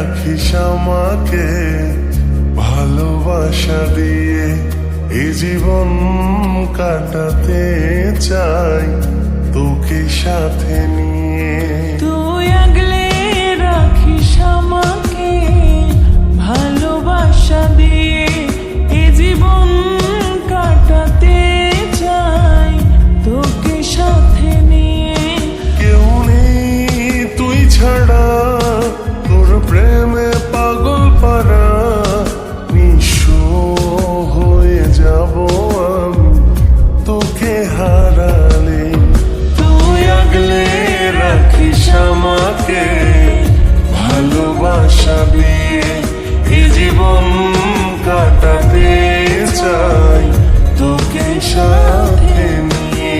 রাখিস আমাকে ভালোবাসা দিয়ে, এ জীবন কাটাতে চাই তোকে সাথে নিয়ে। তুই আগলে রাখিস আমাকে ভালোবাসা দিয়ে, এ জীবন কাটাতে চাই তোকে সাথে নিয়ে। কেউ নেই তুই ছাড়া, তোর প্রেমে পাগল পারা, নিঃস্ব হয়ে যাব আমি তোকে হারালে। তুই আগলে রাখিস আমাকে ভালোবাসা দিয়ে, এ জীবন কাটাতে চাই তোকে সাথে নিয়ে।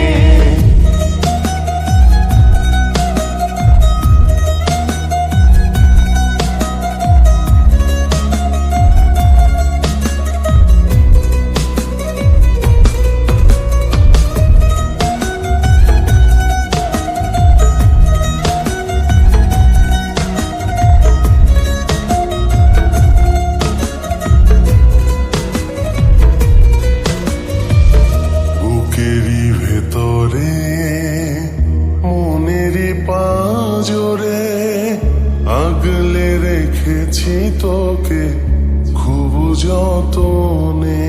বুকেরই ভেতরে মনেরই পাঁজরে আগলে রেখেছি তোকে খুব যতনে।